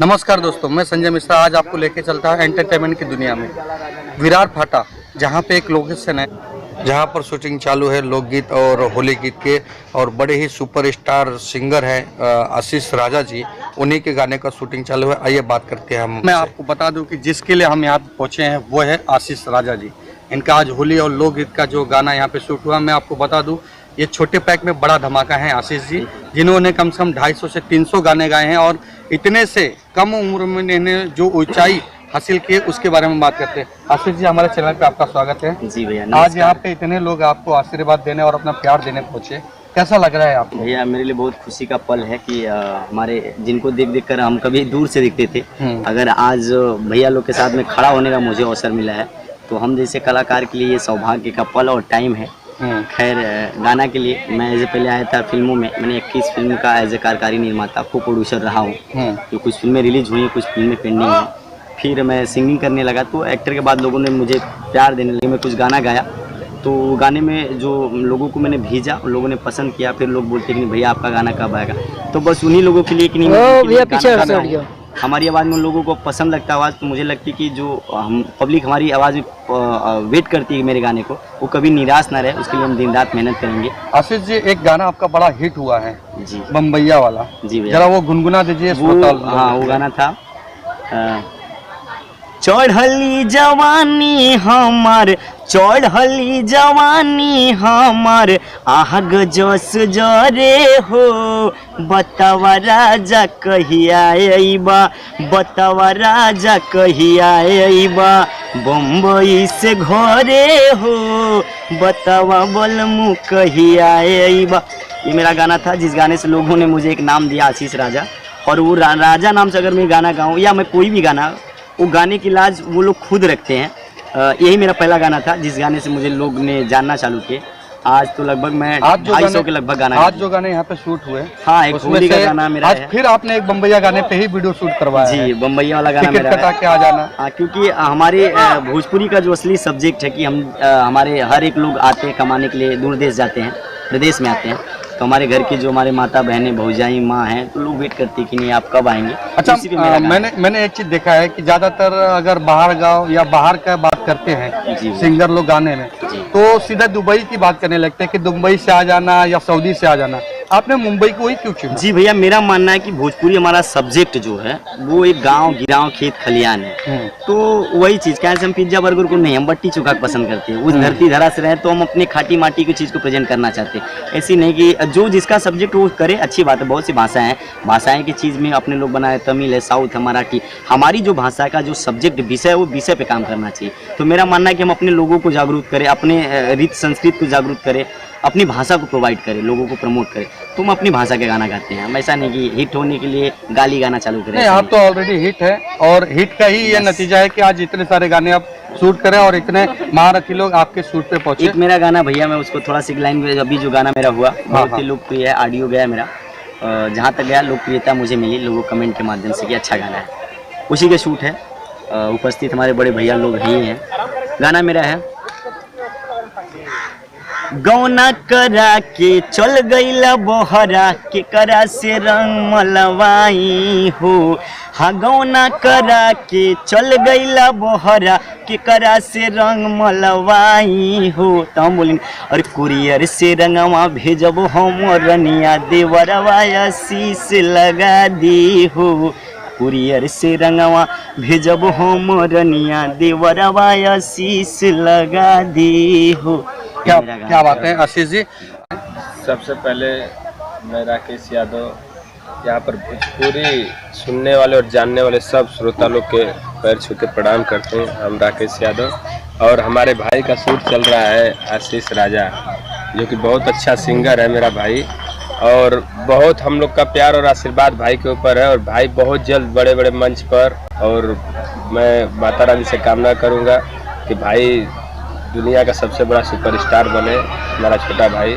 नमस्कार दोस्तों, मैं संजय मिश्रा आज आपको लेके चलता है एंटरटेनमेंट की दुनिया में। विरार फाटा जहां पे एक लोकेशन है जहां पर शूटिंग चालू है लोकगीत और होली गीत के, और बड़े ही सुपरस्टार सिंगर हैं आशीष राजा जी, उन्हीं के गाने का शूटिंग चालू है। आइए बात करते हैं हम। मैं आपको बता दूं कि जिसके लिए हम यहाँ पहुँचे हैं वो है आशीष राजा जी। इनका आज होली और लोकगीत का जो गाना यहाँ पे शूट हुआ, मैं आपको बता दूं ये छोटे पैक में बड़ा धमाका है आशीष जी, जिन्होंने कम से कम 250 से 300 गाने गाए हैं, और इतने से कम उम्र में इन्हें जो ऊंचाई हासिल की उसके बारे में बात करते हैं। आशीष जी, हमारे चैनल पे आपका स्वागत है। जी भैया, आज यहाँ पे इतने लोग आपको आशीर्वाद देने और अपना प्यार देने पहुँचे, कैसा लग रहा है आपको? भैया मेरे लिए बहुत खुशी का पल है कि हमारे जिनको देख देख कर हम कभी दूर से दिखते थे, अगर आज भैया लोग के साथ में खड़ा होने का मुझे अवसर मिला है तो हम जैसे कलाकार के लिए ये सौभाग्य का पल और टाइम है। खैर, गाना के लिए मैं एज पहले आया था फिल्मों में, मैंने 21 फिल्म का एज ए कार्यकारी निर्माता को प्रोड्यूसर रहा हूँ। जो कुछ फिल्में रिलीज हुई हैं, कुछ फिल्में पेंडिंग हैं। फिर मैं सिंगिंग करने लगा तो एक्टर के बाद लोगों ने मुझे प्यार देने लगे। मैं कुछ गाना गाया तो गाने में जो लोगों को मैंने भेजा, लोगों ने पसंद किया। फिर लोग बोलते कि नहीं भैया आपका गाना कब आएगा, तो बस उन्हीं लोगों के लिए कि नहीं हमारी आवाज़ में उन लोगों को पसंद लगता है आवाज़, तो मुझे लगती कि जो हम पब्लिक हमारी आवाज़ में वेट करती है मेरे गाने को, वो कभी निराश ना रहे, उसके लिए हम दिन रात मेहनत करेंगे। आशीष जी, एक गाना आपका बड़ा हिट हुआ है जी, बम्बैया वाला। जी भैया, जरा वो गुनगुना दीजिए। हाँ, वो गाना था चढ़ली जवानी हमार, चढ़ली जवानी हमार आग जस जरे हो, बतावा राजा कहिया अइबा, बतावा राजा कहिया अइबा, बम्बई से घरे हो, बतावा बलमु कहिया अइबा। ये मेरा गाना था जिस गाने से लोगों ने मुझे एक नाम दिया आशीष राजा। और वो राजा नाम से अगर मैं गाना गाऊँ या मैं कोई भी गाना, वो गाने की लाज वो लोग खुद रखते हैं। यही मेरा पहला गाना था जिस गाने से मुझे लोग ने जानना चालू किए। आज तो लगभग मैं 250 के लगभग गाना, आज जो गाने यहाँ पे शूट हुए, हाँ, एक होली का गाना मेरा आज है। फिर आपने एक बम्बैया गाने पे ही वीडियो शूट करवाया जी, बम्बैया वाला गाना मेरा कटा के आ जाना। हाँ, क्योंकि हमारे भोजपुरी का जो असली सब्जेक्ट है कि हम हमारे हर एक लोग आते हैं कमाने के लिए, दूर देश जाते हैं, प्रदेश में आते हैं, तो हमारे घर की जो हमारे माता बहनें, भौजाई, माँ हैं, तो लोग वेट करती हैं कि नहीं आप कब आएंगे। अच्छा, मैंने एक चीज देखा है कि ज्यादातर अगर बाहर गाँव या बाहर का बात करते हैं सिंगर लोग गाने में, तो सीधा दुबई की बात करने लगते हैं कि दुबई से आ जाना या सऊदी से आ जाना। आपने मुंबई को ही क्यों चुना? जी भैया, मेरा मानना है कि भोजपुरी हमारा सब्जेक्ट जो है वो एक गांव गिराव खेत खलियान है। तो वही चीज़ क्या है, हम पिज्जा बर्गर को नहीं, हम बट्टी चोखा पसंद करते हैं। उस धरती धरा से रहे तो हम अपने खाटी माटी की चीज़ को प्रेजेंट करना चाहते हैं। ऐसी नहीं कि जो जिसका सब्जेक्ट वो करे, अच्छी बात है। बहुत सी भाषाएं की चीज़ में अपने लोग बनाए, तमिल है, साउथ है, मराठी। हमारी जो भाषा का जो सब्जेक्ट विषय है वो विषय पे काम करना चाहिए। तो मेरा मानना है कि हम अपने लोगों को जागरूक करें, अपने रीत संस्कृति को जागरूक करें, अपनी भाषा को प्रोवाइड करें, लोगों को प्रमोट करें। तो हम अपनी भाषा के गाना गाते हैं, हम ऐसा नहीं कि हिट होने के लिए गाली गाना चालू करें। आप तो ऑलरेडी हिट है, और हिट का ही ये नतीजा है कि आज इतने सारे गाने आप शूट करें और इतने महारथी लोग आपके शूट पे पहुंचे। एक मेरा गाना भैया, मैं उसको थोड़ा सी लाइन में, अभी जो गाना मेरा हुआ बहुत ही लोकप्रिय है, ऑडियो गया मेरा, जहाँ तक गया लोकप्रियता मुझे मिली लोगों कमेंट के माध्यम से कि अच्छा गाना है, उसी के शूट है। उपस्थित हमारे बड़े भैया लोग ही हैं। गाना मेरा है गौना करा के चल गईला बोहरा के करा से रंग मलवाई हो। हाँ, गौना करा के चल गईला बोहरा के करा से रंग मलवाई हो। तो हम बोलेंगे और कुरियर से रंगवा भेजब हम रनिया देवरवा शीश लगा दी हो। कुरियर से रंगवा भेजब हम रनिया देवरवा शीश लगा दी हो। क्या बात है आशीष जी। सबसे पहले मैं राकेश यादव यहाँ पर भोजपुरी सुनने वाले और जानने वाले सब श्रोता लोग के पैर छू के प्रणाम करते हैं। हम राकेश यादव और हमारे भाई का शूट चल रहा है आशीष राजा, जो कि बहुत अच्छा सिंगर है मेरा भाई, और बहुत हम लोग का प्यार और आशीर्वाद भाई के ऊपर है। और भाई बहुत जल्द बड़े बड़े मंच पर, और मैं माता रानी से कामना करूँगा कि भाई दुनिया का सबसे बड़ा सुपरस्टार बने हमारा छोटा भाई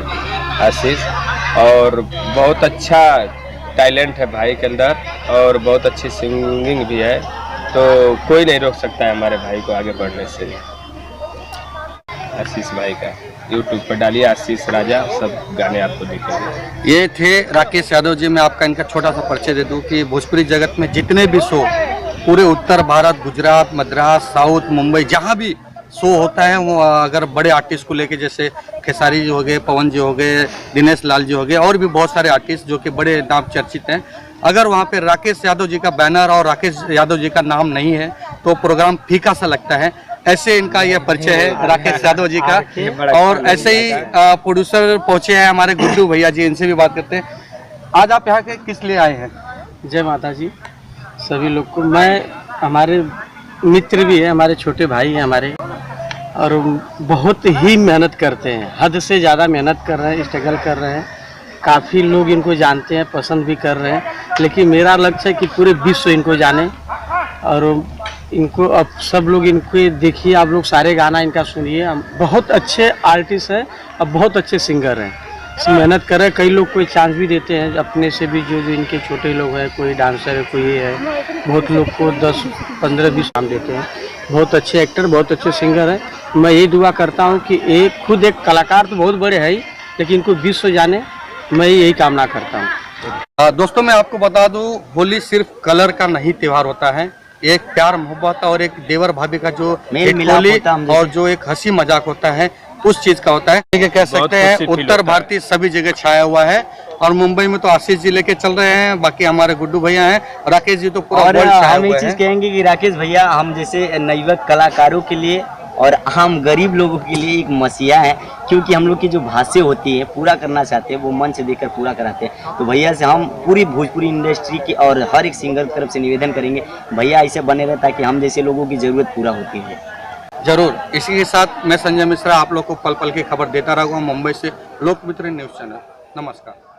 आशीष। और बहुत अच्छा टैलेंट है भाई के अंदर, और बहुत अच्छी सिंगिंग भी है, तो कोई नहीं रोक सकता है हमारे भाई को आगे बढ़ने से, आशीष भाई का। यूट्यूब पर डालिए आशीष राजा, सब गाने आपको दिखेंगे। ये थे राकेश यादव जी। मैं आपका इनका छोटा सा परिचय दे दूं कि भोजपुरी जगत में जितने भी शो पूरे उत्तर भारत, गुजरात, मद्रास, साउथ, मुंबई, जहाँ भी शो होता है वो अगर बड़े आर्टिस्ट को लेके, जैसे खेसारी जी हो गए, पवन जी हो गए, दिनेश लाल जी हो गए, और भी बहुत सारे आर्टिस्ट जो कि बड़े नाम चर्चित हैं, अगर वहाँ पे राकेश यादव जी का बैनर और राकेश यादव जी का नाम नहीं है तो प्रोग्राम फीका सा लगता है। ऐसे इनका यह परिचय है राकेश यादव जी का। और ऐसे ही प्रोड्यूसर पहुंचे हैं हमारे गुड्डू भैया जी, इनसे भी बात करते हैं। आज आप यहाँ के किस लिए आए हैं? जय माता जी सभी लोग को। मैं, हमारे मित्र भी है, हमारे छोटे भाई हैं हमारे, और बहुत ही मेहनत करते हैं, हद से ज़्यादा मेहनत कर रहे हैं, स्ट्रगल कर रहे हैं। काफ़ी लोग इनको जानते हैं, पसंद भी कर रहे हैं, लेकिन मेरा लक्ष्य है कि पूरे विश्व इनको जाने। और इनको अब सब लोग इनको देखिए, आप लोग सारे गाना इनका सुनिए। बहुत अच्छे आर्टिस्ट हैं और बहुत अच्छे सिंगर हैं, मेहनत कर रहे हैं। कई लोग कोई चांस भी देते हैं अपने से भी, जो जो इनके छोटे लोग हैं, कोई डांसर है, कोई ये है, बहुत लोग को 10, 15, 20 नाम देते हैं। बहुत अच्छे एक्टर, बहुत अच्छे सिंगर हैं। मैं यही दुआ करता हूँ कि एक खुद एक कलाकार तो बहुत बड़े हैं ही, लेकिन इनको विश्व जाने, मैं यही कामना करता हूँ। दोस्तों मैं आपको बता दूं, होली सिर्फ कलर का नहीं त्योहार होता है, एक प्यार मोहब्बत और एक देवर भाभी का जो एक होली और जो एक हंसी मजाक होता है, उस चीज का होता है। ये कह सकते हैं उत्तर भारतीय सभी जगह छाया हुआ है। और मुंबई में तो आशीष जी लेके चल रहे हैं, बाकी हमारे गुड्डू भैया हैं, राकेश जी तो पूरा और वर्ल्ड छाया हम हुआ ये चीज है। कहेंगे कि राकेश भैया हम जैसे नवयुवक कलाकारों के लिए और हम गरीब लोगों के लिए एक मसीहा है, क्योंकि हम लोग की जो भाषे होती है पूरा करना चाहते हैं, वो मन से देकर पूरा कराते हैं। तो भैया से हम पूरी भोजपुरी इंडस्ट्री की और हर एक सिंगर की तरफ से निवेदन करेंगे, भैया ऐसे बने रहे ताकि हम जैसे लोगों की जरूरत पूरा होती है। जरूर। इसी के साथ मैं संजय मिश्रा आप लोग को पल पल की खबर देता रहूँगा मुंबई से, लोकमित्र न्यूज चैनल। नमस्कार।